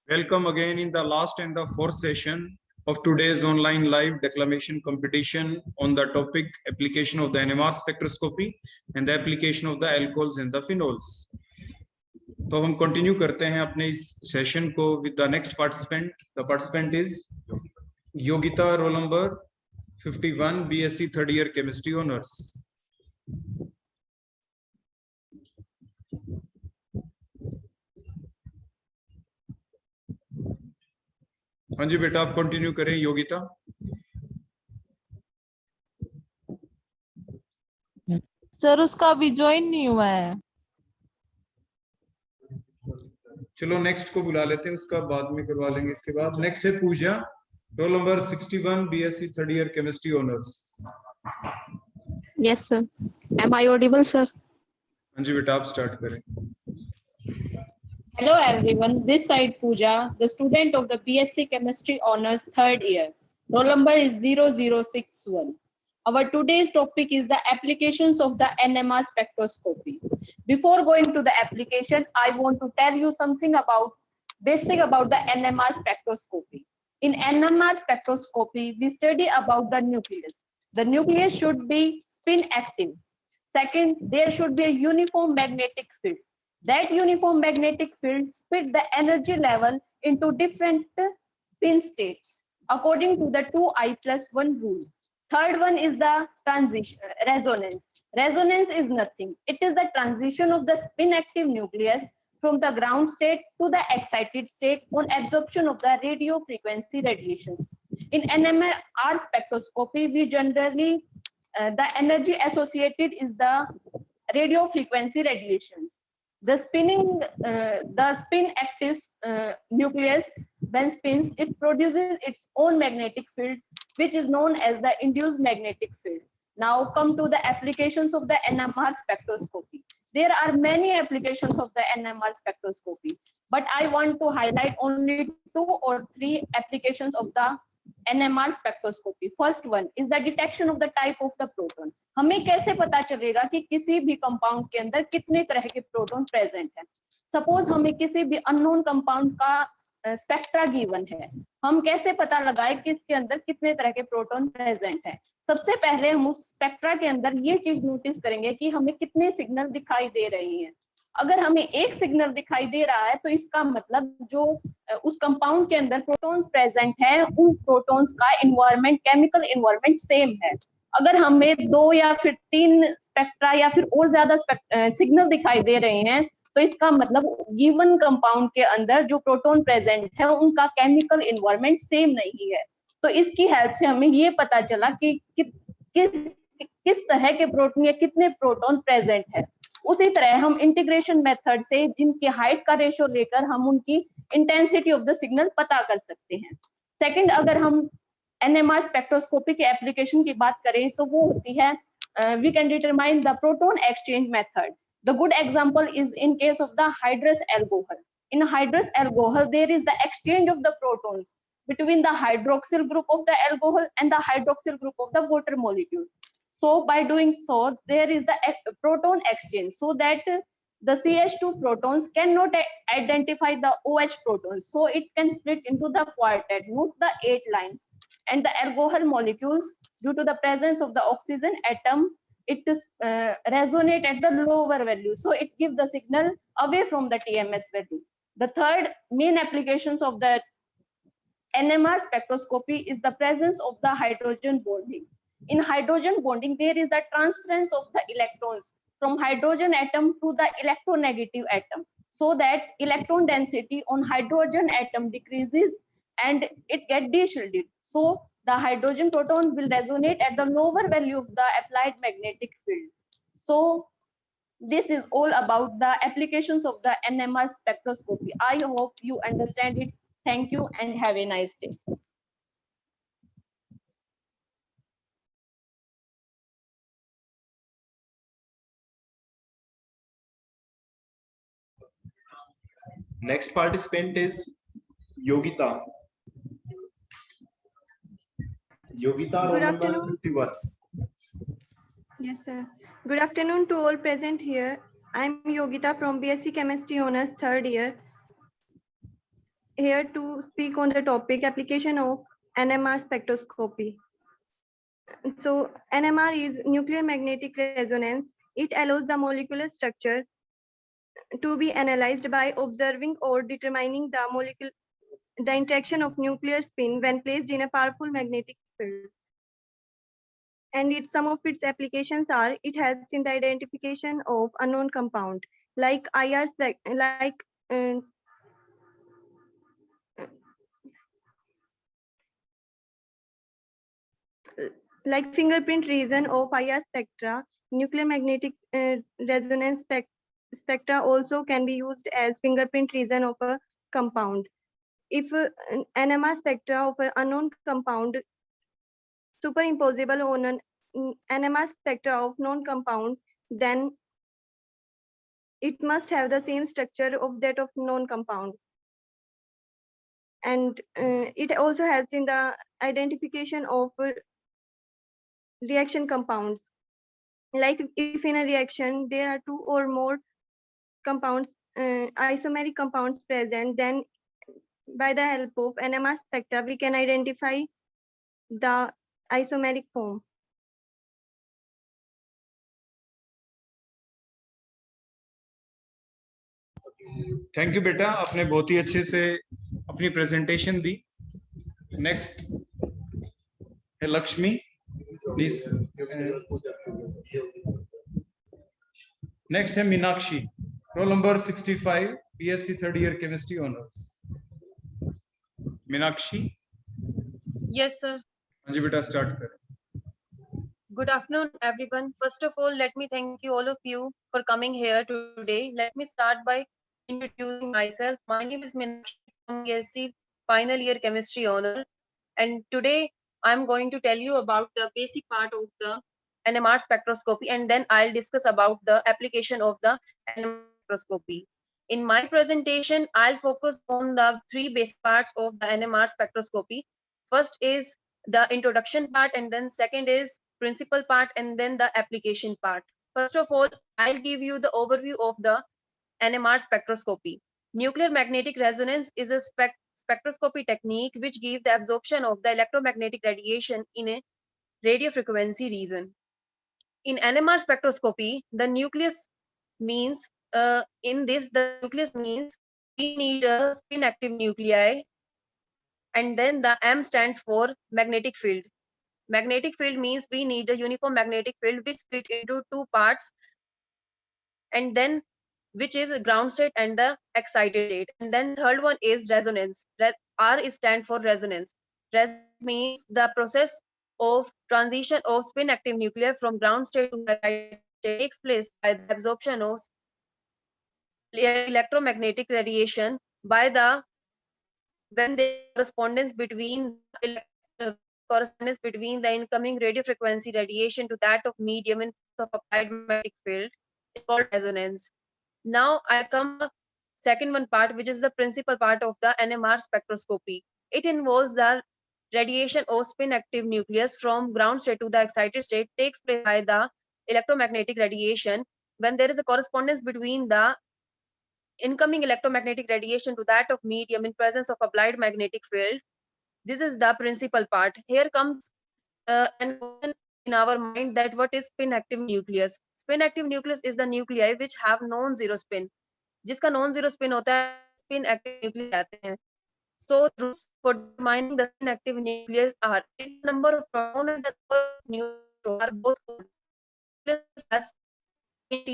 Welcome again in the last and the fourth session of today's online live declamation competition on the topic application of the NMR spectroscopy and the application of the alcohols and the phenols. तो हम continue करते हैं अपने इस session को with the next participant. The participant is Yogita, roll number 51, BSc third year chemistry honours. हाँ जी बेटा, आप कंटिन्यू करें योगिता. सर उसका अभी ज्वाइन नहीं हुआ है. चलो नेक्स्ट को बुला लेते हैं, उसका बाद में करवा लेंगे. इसके बाद नेक्स्ट है Puja, roll number 61, BSc third year chemistry honours. Yes, sir. Am I audible, sir? हाँ जी बेटा, आप स्टार्ट करें. Hello, everyone. This side Pooja, the student of the BSc Chemistry Honors third year. Roll number is 0061. Our today's topic is the applications of the NMR spectroscopy. Before going to the application, I want to tell you something basic about the NMR spectroscopy. In NMR spectroscopy, we study about the nucleus. The nucleus should be spin active. Second, there should be a uniform magnetic field. That uniform magnetic field split the energy level into different spin states according to the 2I+1 rule. Third one is the resonance. Resonance is nothing. It is the transition of the spin active nucleus from the ground state to the excited state on absorption of the radio frequency radiations. In NMR spectroscopy, we generally the energy associated is the radio frequency radiations. The spin active nucleus, when spins, it produces its own magnetic field, which is known as the induced magnetic field. Now come to the applications of the NMR spectroscopy. There are many applications of the NMR spectroscopy, but I want to highlight only 2 or 3 applications of the NMR spectroscopy. First one is the detection of the type of the proton. हमें कैसे पता चलेगा कि किसी भी compound के अंदर कितने तरह के प्रोटॉन प्रेजेंट हैं. सपोज हमें किसी भी अननोन कंपाउंड का स्पेक्ट्रा गिवन है, हम कैसे पता लगाए कि इसके अंदर कितने तरह के प्रोटॉन प्रेजेंट हैं. सबसे पहले हम उस स्पेक्ट्रा के अंदर ये चीज नोटिस करेंगे कि हमें कितने सिग्नल दिखाई दे रही हैं. अगर हमें एक सिग्नल दिखाई दे रहा है तो इसका मतलब जो उस कंपाउंड के अंदर प्रोटॉन्स प्रेजेंट है, उन प्रोटॉन्स का इन्वायरमेंट, केमिकल इन्वायरमेंट सेम है. अगर हमें 2 या फिर 3 स्पेक्ट्रा या फिर और ज्यादा सिग्नल दिखाई दे रहे हैं तो इसका मतलब गिवन कंपाउंड के अंदर जो प्रोटॉन प्रेजेंट है उनका केमिकल इन्वायरमेंट सेम नहीं है. तो इसकी हेल्प से हमें ये पता चला कि किस तरह के प्रोटॉन या कितने प्रोटॉन प्रेजेंट है. उसी तरह हम इंटीग्रेशन मेथड से जिनकी हाइट का रेशियो लेकर हम उनकी इंटेंसिटी ऑफ द सिग्नल पता कर सकते हैं. सेकंड, अगर हम NMR स्पेक्ट्रोस्कोपी के एप्लीकेशन की बात करें तो वो होती है we can determine the proton exchange method. The good example is in case of the hydrous alcohol. In hydrous alcohol, there is the exchange of the protons between the hydroxyl group of the alcohol and the hydroxyl group of the water molecule. So by doing so, there is the proton exchange, so that the CH2 protons cannot identify the OH protons. So it can split into the quartet, not the 8 lines. And the alcohol molecules, due to the presence of the oxygen atom, it is resonate at the lower value. So it gives the signal away from the TMS value. The third main applications of the NMR spectroscopy is the presence of the hydrogen bonding. In hydrogen bonding, there is the transference of the electrons from hydrogen atom to the electronegative atom, so that electron density on hydrogen atom decreases and it gets de-shielded. So the hydrogen proton will resonate at the lower value of the applied magnetic field. So this is all about the applications of the NMR spectroscopy. I hope you understand it. Thank you and have a nice day. Next participant is Yogita. Yogita, roll number 51. Yes, sir. Good afternoon to all present here. I'm Yogita from BSc Chemistry Honors third year. here to speak on the topic application of NMR spectroscopy. So NMR is nuclear magnetic resonance. It allows the molecular structure to be analyzed by observing or determining the interaction of nuclear spin when placed in a powerful magnetic field. And some of its applications are, it helps in the identification of unknown compound like like fingerprint region of IR spectra. Nuclear magnetic resonance spectra also can be used as fingerprint region of a compound. If an NMR spectra of an unknown compound superimposable on an NMR spectra of known compound, then it must have the same structure of that of known compound. And it also helps in the identification of reaction compounds. Like if in a reaction there are two or more compounds, isomeric compounds present, then by the help of NMR spectra, we can identify the isomeric form. Thank you बेटा, आपने बहुत ही अच्छे से अपनी presentation दी. Next है Lakshmi, please. Next है Meenakshi, roll number 65, BSc third year chemistry honours. Meenakshi, Yes, sir. हाँ जी बेटा, स्टार्ट करें. Good afternoon, everyone. First of all, let me thank you all of you for coming here today. Let me start by introducing myself. My name is Meenakshi from BSc final year chemistry honor, and today I'm going to tell you about the basic part of the NMR spectroscopy, and then I'll discuss about the application of the NMR spectroscopy. In my presentation, I'll focus on the three basic parts of the NMR spectroscopy. First is the introduction part, and then second is principal part, and then the application part. First of all, I'll give you the overview of the NMR spectroscopy. Nuclear magnetic resonance is a spectroscopy technique which gives the absorption of the electromagnetic radiation in a radio frequency region. In NMR spectroscopy, the nucleus means, the nucleus means we need a spin active nuclei, and then the M stands for magnetic field. Magnetic field means we need a uniform magnetic field which split into two parts, and then which is ground state and the excited state. And then third one is resonance. R is stand for resonance. Resonance means the process of transition of spin active nuclei from ground state to excited state takes place by the absorption of electromagnetic radiation by the when the correspondence between the incoming radio frequency radiation to that of medium in of applied magnetic field is called resonance. Now I come to second one part, which is the principal part of the NMR spectroscopy. It involves the radiation of spin active nucleus from ground state to the excited state takes place by the electromagnetic radiation when there is a correspondence between the incoming electromagnetic radiation to that of medium in presence of applied magnetic field. This is the principal part. Here comes an question in our mind that what is spin active nucleus? Spin active nucleus is the nuclei which have non-zero spin. जिसका non-zero spin होता है spin active nuclei कहते हैं. So rules for determining the spin active nucleus are if the number of proton and the number of neutron are both as if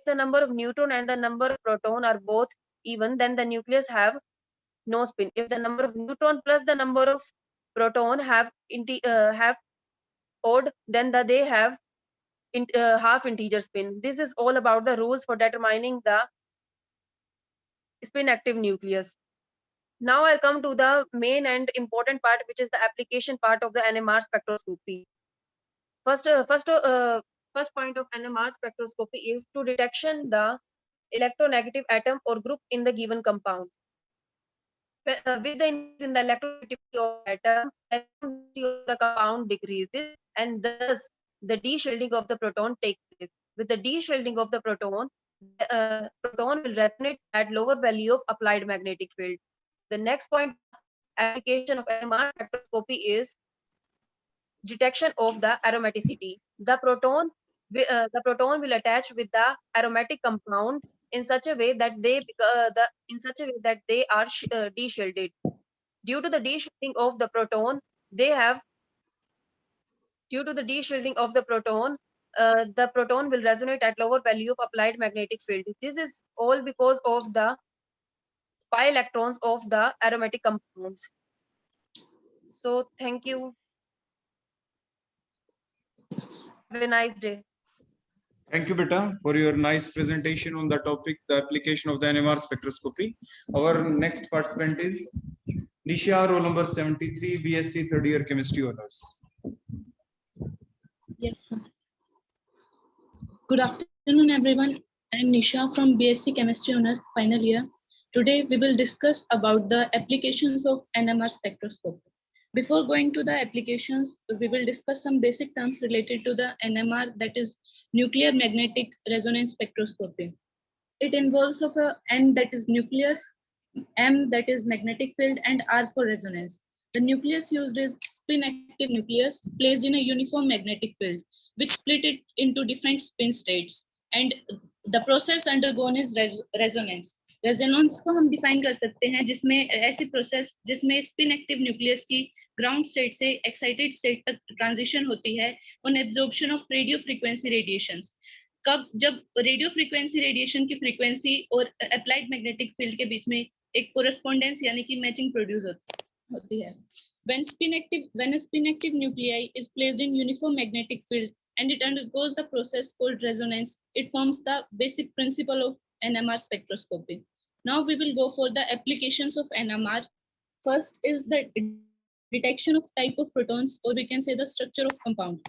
the number of neutron and the number of proton are both even, then the nucleus have no spin. If the number of neutron plus the number of proton have odd, then they have half integer spin. This is all about the rules for determining the spin active nucleus. Now I'll come to the main and important part, which is the application part of the NMR spectroscopy. First point of NMR spectroscopy is to detection the electronegative atom or group in the given compound. With the increase in the electronegativity of atom, the compound decreases, and thus the de-shielding of the proton takes place. With the de-shielding of the proton, proton will resonate at lower value of applied magnetic field. The next point application of NMR spectroscopy is detection of the aromaticity. The proton will attach with the aromatic compound in such a way that they are de-shielded. Due to the de-shielding of the proton, the proton will resonate at lower value of applied magnetic field. This is all because of the pi electrons of the aromatic compounds. So thank you. Have a nice day. Thank you, Beta, for your nice presentation on the topic, the application of the NMR spectroscopy. Our next participant is Nisha, roll number 73, BSc third year chemistry honors. Yes, sir. Good afternoon, everyone. I am Nisha from BSc Chemistry Honors final year. Today, we will discuss about the applications of NMR spectroscopy. Before going to the applications, we will discuss some basic terms related to the NMR, that is nuclear magnetic resonance spectroscopy. It involves of a N, that is nucleus, M, that is magnetic field, and R for resonance. The nucleus used is spin-active nucleus placed in a uniform magnetic field, which split it into different spin states. And the process undergone is resonance. Resonance को हम define कर सकते हैं जिसमें ऐसी process जिसमें spin active nucleus की ground state से एक्साइटेड स्टेट तक ट्रांजिशन होती है on absorption of radio frequency radiations. कब? जब रेडियो फ्रीक्वेंसी रेडिएशन की फ्रीक्वेंसी और अप्लाइड मैग्नेटिक फील्ड के बीच में एक कोरेस्पोंडेंस यानी कि मैचिंग प्रोड्यूस होती है. When a spin active nuclei is placed in uniform magnetic field and it undergoes the process called resonance, it forms the basic principle of NMR spectroscopy. Now we will go for the applications of NMR. First is the detection of type of protons, or we can say the structure of compound.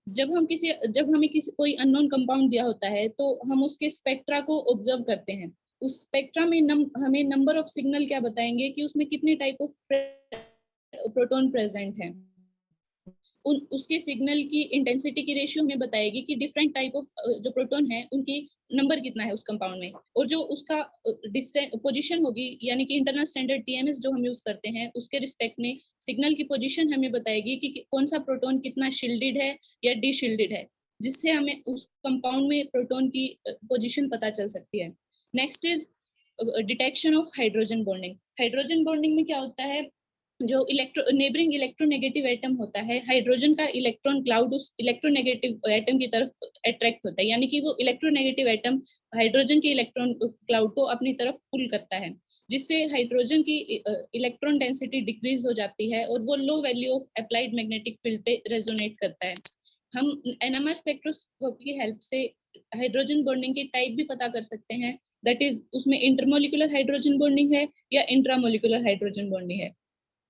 जब हमें कोई unknown compound दिया होता है तो हम उसके spectra को ऑब्जर्व करते हैं. उस स्पेक्ट्रा में हमें नंबर ऑफ सिग्नल क्या बताएंगे कि उसमें कितने टाइप ऑफ प्रोटॉन प्रेजेंट है. उसके सिग्नल की इंटेंसिटी की रेशियो हमें बताएगी कि डिफरेंट टाइप ऑफ जो प्रोटॉन है उनकी नंबर कितना है उस कंपाउंड में, और जो उसका पोजीशन होगी यानी कि इंटरनल स्टैंडर्ड टीएमएस जो हम यूज करते हैं उसके रिस्पेक्ट में सिग्नल की पोजीशन हमें बताएगी कि कौन सा प्रोटॉन कितना शील्डेड है या डी शील्डेड है, जिससे हमें उस कंपाउंड में प्रोटॉन की पोजीशन पता चल सकती है. Next is detection of hydrogen bonding. Hydrogen bonding में क्या होता है, जो नेबरिंग इलेक्ट्रोनेगेटिव एटम होता है, हाइड्रोजन का इलेक्ट्रॉन क्लाउड उस इलेक्ट्रोनेगेटिव एटम की तरफ अट्रैक्ट होता है, यानी कि वो इलेक्ट्रोनेगेटिव एटम हाइड्रोजन के इलेक्ट्रॉन क्लाउड को अपनी तरफ पुल करता है, जिससे हाइड्रोजन की इलेक्ट्रॉन डेंसिटी डिक्रीज हो जाती है और वो low value of applied magnetic field पे रेजोनेट करता है. हम एनएमआर स्पेक्ट्रोस्कोपी की हेल्प से हाइड्रोजन बॉन्डिंग की टाइप भी पता कर सकते हैं, दैट इज उसमें इंटरमोलिकुलर हाइड्रोजन बॉन्डिंग है या इंट्रामोलिकुलर हाइड्रोजन बॉन्डिंग है.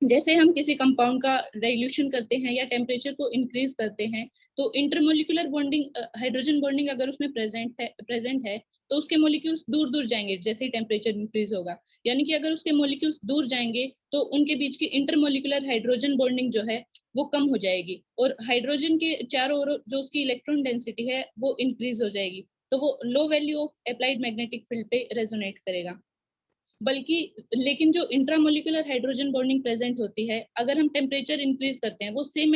जैसे हम किसी कंपाउंड का डाइल्यूशन करते हैं या टेम्परेचर को इंक्रीज करते हैं तो इंटरमोलिकुलर बॉन्डिंग हाइड्रोजन बॉन्डिंग अगर उसमें प्रेजेंट है तो उसके मॉलिक्यूल्स दूर दूर जाएंगे जैसे ही टेम्परेचर इंक्रीज होगा, यानी कि अगर उसके मॉलिक्यूल्स दूर जाएंगे तो उनके बीच की इंटरमोलिकुलर हाइड्रोजन बॉन्डिंग जो है वो कम हो जाएगी और हाइड्रोजन के चारों ओर जो उसकी इलेक्ट्रॉन डेंसिटी है वो इंक्रीज हो जाएगी, तो वो low value of applied magnetic field पे रेजोनेट करेगा. लेकिन जो इंट्रामोलिकुलर हाइड्रोजन बॉन्डिंग प्रेजेंट होती है, अगर हम टेम्परेचर इंक्रीज करते हैं, वो सेम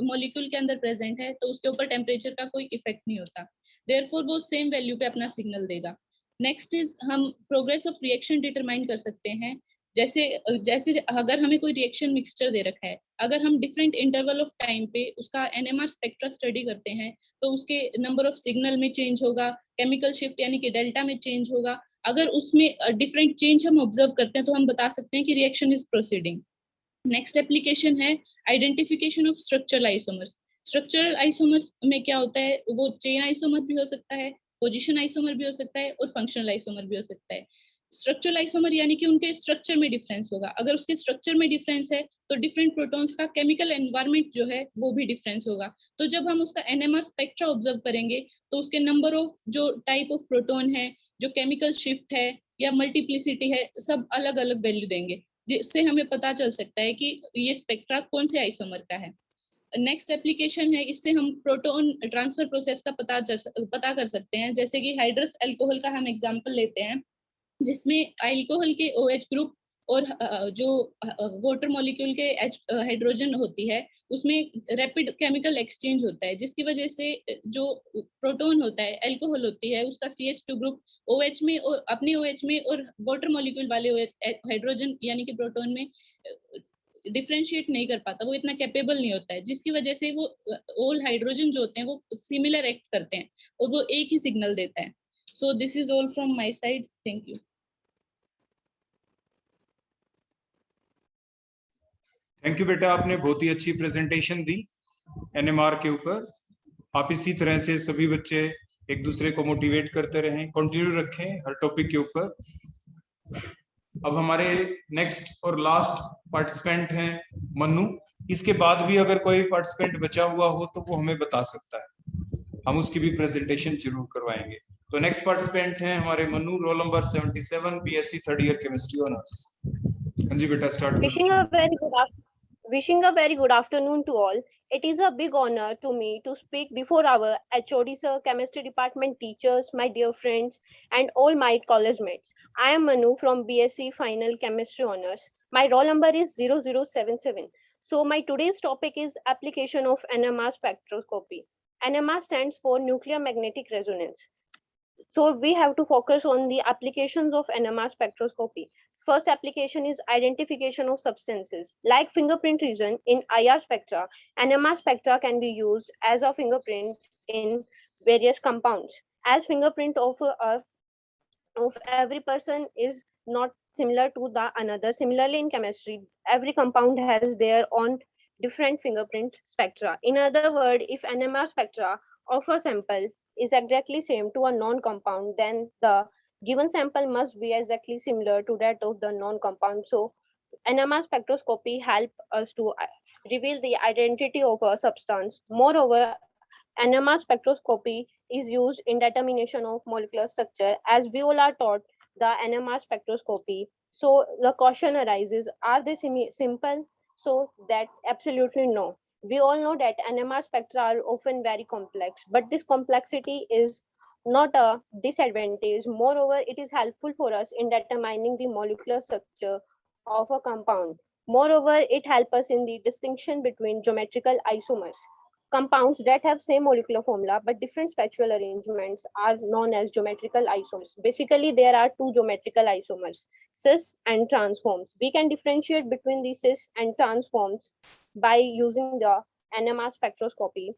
मॉलिक्यूल के अंदर प्रेजेंट है तो उसके ऊपर टेम्परेचर का कोई इफेक्ट नहीं होता, देयरफॉर वो सेम वैल्यू पे अपना सिग्नल देगा. नेक्स्ट इज हम प्रोग्रेस ऑफ रिएक्शन डिटरमाइन कर सकते हैं. जैसे अगर हमें कोई रिएक्शन मिक्सचर दे रखा है, अगर हम डिफरेंट इंटरवल ऑफ टाइम पे उसका एनएमआर स्पेक्ट्रा स्टडी करते हैं तो उसके नंबर ऑफ सिग्नल में चेंज होगा, केमिकल शिफ्ट यानी कि डेल्टा में चेंज होगा. अगर उसमें डिफरेंट चेंज हम ऑब्जर्व करते हैं तो हम बता सकते हैं कि reaction is proceeding. Next application है identification of structural isomers. Structural isomers में क्या होता है, वो चेन आइसोमर भी हो सकता है, पोजीशन आइसोमर भी हो सकता है और फंक्शनल आइसोमर भी हो सकता है. स्ट्रक्चरल आइसोमर यानी कि उनके स्ट्रक्चर में डिफरेंस होगा. अगर उसके स्ट्रक्चर में डिफरेंस है तो डिफरेंट प्रोटॉन्स का केमिकल एनवायरनमेंट जो है वो भी डिफरेंस होगा. तो जब हम उसका एनएमआर स्पेक्ट्रा ऑब्जर्व करेंगे तो उसके नंबर ऑफ जो टाइप ऑफ प्रोटॉन है, जो केमिकल शिफ्ट है या मल्टीप्लिसिटी है, सब अलग अलग वैल्यू देंगे, जिससे हमें पता चल सकता है कि ये स्पेक्ट्रा कौन से आइसोमर का है. नेक्स्ट एप्लीकेशन है, इससे हम प्रोटॉन ट्रांसफर प्रोसेस का पता कर सकते हैं। जैसे कि हाइड्रस अल्कोहल का हम एग्जांपल लेते हैं, जिसमें अल्कोहल के OH ग्रुप और जो वाटर मॉलिक्यूल के हाइड्रोजन होती है, उसमें रैपिड केमिकल एक्सचेंज होता है, जिसकी वजह से जो प्रोटॉन होता है, अल्कोहल होती है, उसका CH2 ग्रुप OH में और अपने OH में और वाटर मॉलिक्यूल वाले हाइड्रोजन यानी कि प्रोटॉन में डिफरेंशिएट नहीं कर पाता, वो इतना कैपेबल नहीं होता है, जिसकी वजह से वो ऑल हाइड्रोजन जो होते हैं वो सिमिलर एक्ट करते हैं और वो एक ही सिग्नल देता है। So this is all from my side, thank you. Thank you बेटा, आपने बहुत ही अच्छी प्रेजेंटेशन दी NMR के ऊपर। आप इसी तरह से सभी बच्चे एक दूसरे को मोटिवेट करते रहें, कंटिन्यू रखें हर टॉपिक के ऊपर। अब हमारे नेक्स्ट और लास्ट पार्टिसिपेंट हैं मन्नू। इसके बाद भी अगर कोई पार्टिसिपेंट बचा हुआ हो तो वो हमें बता सकता है, हम उसकी भी प्रेजेंटेशन जरूर करवाएंगे। तो नेक्स्ट पार्टिसिपेंट हैं हमारे Mannu, roll number 77, BSc third year chemistry honours. हाँ जी बेटा, स्टार्ट करो। Wishing a very good afternoon to all. It is a big honor to me to speak before our HOD sir, chemistry department teachers, my dear friends, and all my college mates. I am Manu from BSc Final Chemistry Honors. My roll number is 0077. So my today's topic is application of NMR spectroscopy. NMR stands for nuclear magnetic resonance. So we have to focus on the applications of NMR spectroscopy. First application is identification of substances. Like fingerprint region in IR spectra, NMR spectra can be used as a fingerprint in various compounds. As fingerprint of every person is not similar to the another. Similarly, in chemistry, every compound has their own different fingerprint spectra. In other words, if NMR spectra of a sample is exactly same to a non-compound, then the given sample must be exactly similar to that of the non-compound. So NMR spectroscopy help us to reveal the identity of a substance. Moreover, NMR spectroscopy is used in determination of molecular structure. As we all are taught the NMR spectroscopy, so the question arises, are they simple? So that absolutely no. We all know that NMR spectra are often very complex, but this complexity is not a disadvantage. Moreover, it is helpful for us in determining the molecular structure of a compound. Moreover, it helps us in the distinction between geometrical isomers. Compounds that have same molecular formula but different spatial arrangements are known as geometrical isomers. Basically, there are two geometrical isomers, cis and transforms. We can differentiate between the cis and transforms by using the NMR spectroscopy.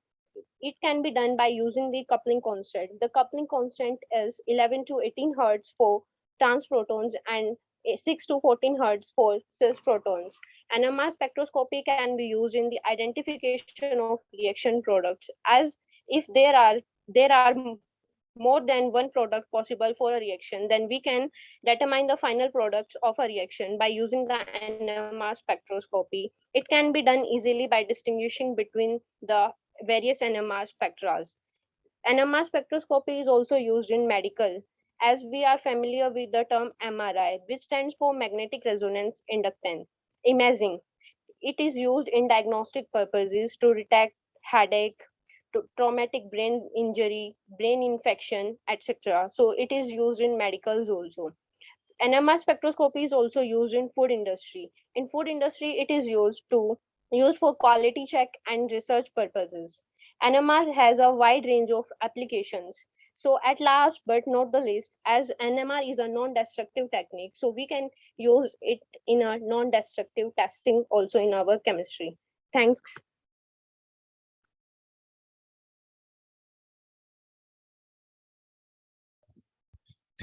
It can be done by using the coupling constant. The coupling constant is 11 to 18 Hertz for trans protons and 6 to 14 Hertz for cis protons. NMR spectroscopy can be used in the identification of reaction products, as if there are more than one product possible for a reaction, then we can determine the final products of a reaction by using the NMR spectroscopy. It can be done easily by distinguishing between the various NMR spectras. NMR spectroscopy is also used in medical, as we are familiar with the term MRI, which stands for magnetic resonance inductance imaging. It is used in diagnostic purposes to detect headache, traumatic brain injury, brain infection, etc. So it is used in medicals also. NMR spectroscopy is also used in food industry. In food industry, it is used for quality check and research purposes. NMR has a wide range of applications. So at last but not the least, as NMR is a non-destructive technique, so we can use it in a non-destructive testing also in our chemistry. Thanks.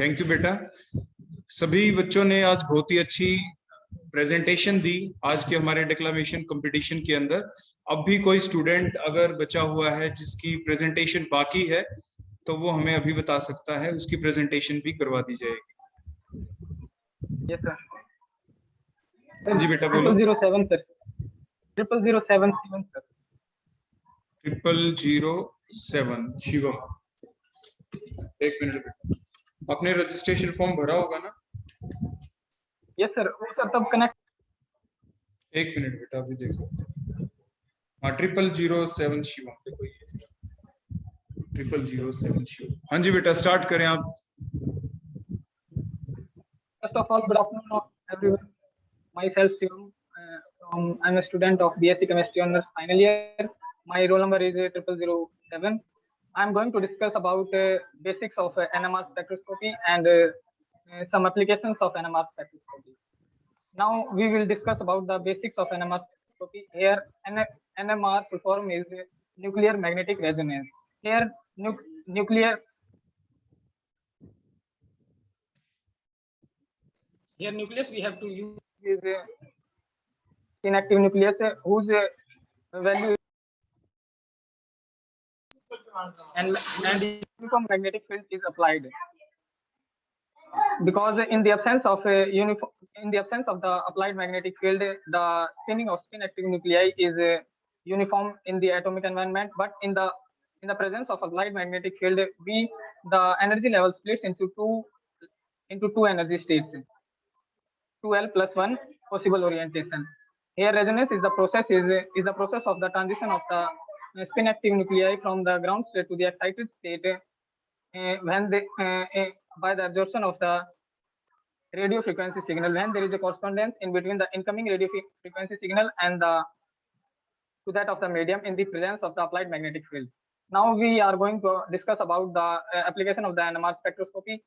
Thank you बेटा। सभी बच्चों ने आज बहुत ही अच्छी presentation दी आज के हमारे डिक्लेमेशन कंपटीशन के अंदर। अब भी कोई स्टूडेंट अगर बचा हुआ है जिसकी प्रेजेंटेशन बाकी है तो वो हमें अभी बता सकता है, उसकी प्रेजेंटेशन भी करवा दी जाएगी। Yes sir. जी बेटा बोलो। 0007 सर। 0007 सर। 0007 शिवम। एक मिनट बेटा, आपने रजिस्ट्रेशन फॉर्म भरा होगा ना? यस सर, वो सर तब कनेक्ट। एक मिनट बेटा, अभी देखो। हाँ 0007 शिवम, देखो ये 0007 शिवम। हाँ जी बेटा स्टार्ट करें आप। First of all, good afternoon, everyone. Myself, Shivam. I'm a student of BSc Chemistry Honors final year. My roll number is 0007. I'm going to discuss about basics of NMR spectroscopy and some applications of NMR spectroscopy. Now we will discuss about the basics of NMR spectroscopy. Here, NMR full form is nuclear magnetic resonance. Here, nuclear nucleus we have to use is inactive nucleus whose value and uniform magnetic field is applied, because in the absence of the applied magnetic field, the spinning of spin active nuclei is uniform in the atomic environment. But in the presence of applied magnetic field, the energy level splits into two energy states, 2L plus 1 possible orientation. Here resonance is the process of the transition of the spin active nuclei from the ground state to the excited state when they by the absorption of the radio frequency signal, when there is a correspondence in between the incoming radio frequency signal and to that of the medium in the presence of the applied magnetic field. Now we are going to discuss about the application of the NMR spectroscopy.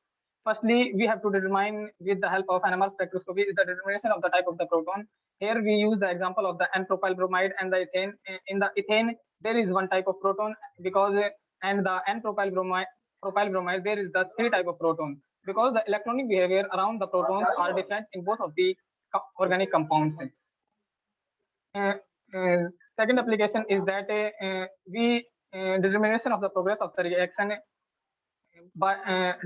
Firstly, we have to determine with the help of NMR spectroscopy the determination of the type of the proton. Here we use the example of the N-propyl bromide and the ethane. In the ethane, there is one type of proton, because and the N-propyl bromide there is the three type of proton, because the electronic behavior around the protons are different in both of the organic compounds. Second application is that determination of the progress of the reaction. By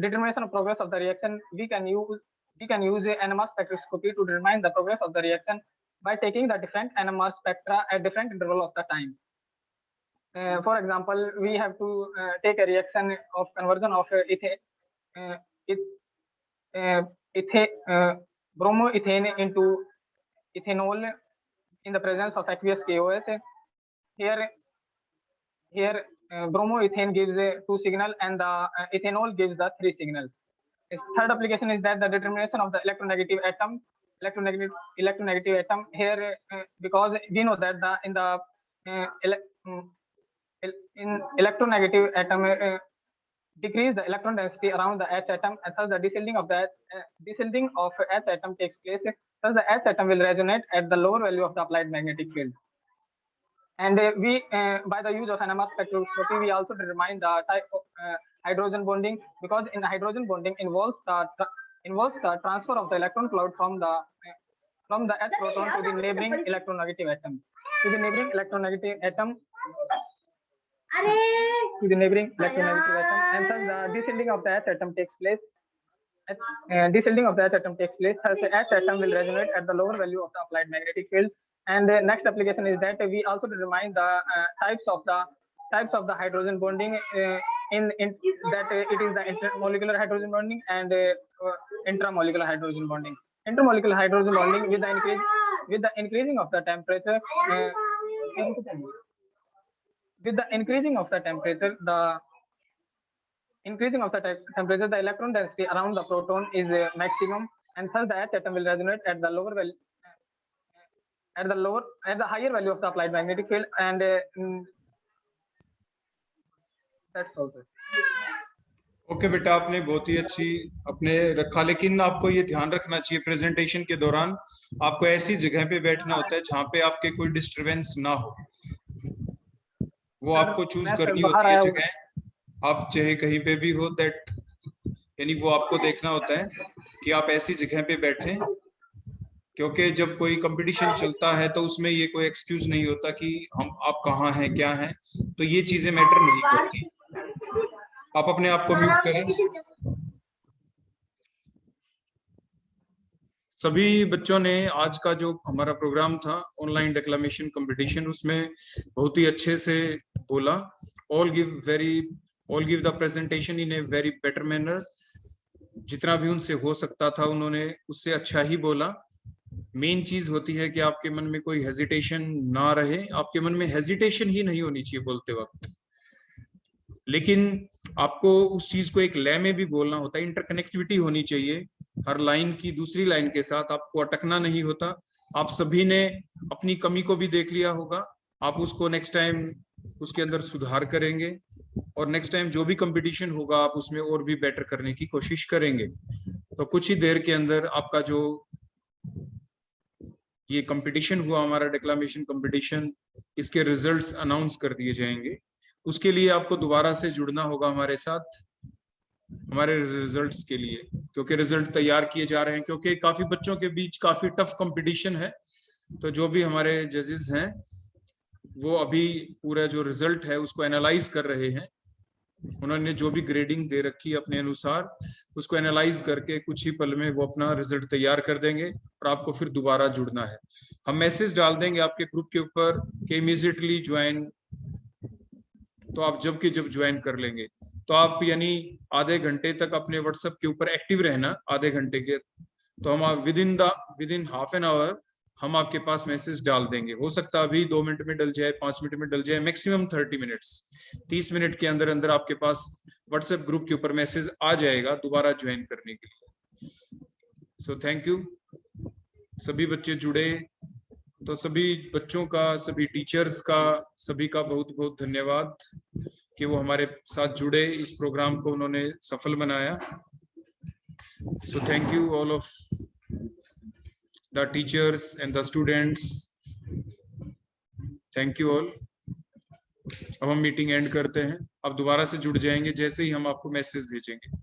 determination of progress of the reaction, we can use NMR spectroscopy to determine the progress of the reaction by taking the different NMR spectra at different interval of the time. For example, we have to take a reaction of conversion of bromoethane into ethanol in the presence of aqueous KOS. Here bromoethane gives 2 signal and the ethanol gives the 3 signal. Third application is that the determination of the electronegative atom. Here because we know that in electronegative atom decrease the electron density around the H atom, and thus the descending of H atom takes place. Thus the H atom will resonate at the lower value of the applied magnetic field. And we by the use of NMR spectroscopy, we also determine the type of hydrogen bonding, because in hydrogen bonding involves the transfer of the electron cloud from the H proton to the neighboring electronegative atom. And thus the descending of the H atom takes place. Thus the H atom will resonate at the lower value of the applied magnetic field. And the next application is that we also determine the types of the hydrogen bonding in that it is the intermolecular hydrogen bonding and intramolecular hydrogen bonding. Intermolecular hydrogen bonding with the increasing of the temperature. The electron density around the proton is maximum, and thus the H atom will resonate at the lower value, at the higher value of the applied magnetic field. And that's all. Okay बेटा, आपने बहुत ही अच्छी अपने रखा, लेकिन आपको ये ध्यान रखना चाहिए प्रेजेंटेशन के दौरान आपको ऐसी जगह पे बैठना होता है जहाँ पे आपके कोई डिस्टरबेंस ना हो। वो आपको चूज करनी होती है जगह, आप चाहे कहीं पे भी हो, दैट यानी वो आपको देखना होता है कि आप ऐसी जगह पे बैठें, क्योंकि जब कोई कंपटीशन चलता है तो उसमें ये कोई एक्सक्यूज नहीं होता कि आप कहाँ हैं क्या हैं, तो ये चीजें मैटर नहीं करती। आप अपने आप को म्यूट करें। सभी बच्चों ने आज का जो हमारा प्रोग्राम था ऑनलाइन डेक्लामेशन कंपटीशन, उसमें बहुत ही अच्छे से बोला। All give the presentation in a very better manner. जितना भी उनसे हो सकता था उन्होंने उससे अच्छा ही बोला। मेन चीज होती है कि आपके मन में कोई हेजिटेशन ना रहे। आपके मन में हेजिटेशन ही नहीं होनी चाहिए बोलते वक्त, लेकिन आपको उस चीज को एक लय में भी बोलना होता है। इंटरकनेक्टिविटी होनी चाहिए हर लाइन की दूसरी लाइन के साथ, आपको अटकना नहीं होता। आप सभी ने अपनी कमी को भी देख लिया होगा, आप उसको नेक्स्ट टाइम उसके अंदर सुधार करेंगे, और नेक्स्ट टाइम जो भी कंपटीशन होगा आप उसमें और भी बेटर करने की कोशिश करेंगे। तो कुछ ही देर के अंदर आपका जो ये कंपटीशन हुआ, हमारा डिक्लामेशन कंपटीशन, इसके रिजल्ट्स अनाउंस कर दिए जाएंगे। उसके लिए आपको दोबारा से जुड़ना होगा हमारे साथ हमारे रिजल्ट्स के लिए, क्योंकि रिजल्ट तैयार किए जा रहे हैं, क्योंकि काफी बच्चों के बीच काफी टफ कंपटीशन है। तो जो भी हमारे जजेस हैं वो अभी पूरा जो रिजल्ट है उसको एनालाइज कर रहे हैं। उन्होंने जो भी ग्रेडिंग दे रखी है अपने अनुसार, उसको एनालाइज करके कुछ ही पल में वो अपना रिजल्ट तैयार कर देंगे, और आपको फिर दोबारा जुड़ना है। हम मैसेज डाल देंगे आपके ग्रुप के ऊपर कि इमीडिएटली ज्वाइन, तो आप जब के जब ज्वाइन कर लेंगे। तो आप यानी आधे घंटे तक अपने व्हाट्सएप के ऊपर एक्टिव रहना, आधे घंटे के। तो हम with in half an hour हम आपके पास मैसेज डाल देंगे। हो सकता है अभी 2 मिनट में डल जाए, 5 मिनट में डल जाए, मैक्सिमम 30 मिनट्स, 30 मिनट के अंदर अंदर आपके पास व्हाट्सएप ग्रुप के ऊपर मैसेज आ जाएगा दोबारा ज्वाइन करने के लिए। So thank you. सभी बच्चे जुड़े, तो सभी बच्चों का, सभी टीचर्स का, सभी का बहुत बहुत धन्यवाद कि वो हमारे साथ जुड़े, इस प्रोग्राम को उन्होंने सफल बनाया। So thank you all of the teachers and the students, thank you all। अब हम मीटिंग एंड करते हैं। अब दोबारा से जुड़ जाएंगे जैसे ही हम आपको मैसेज भेजेंगे।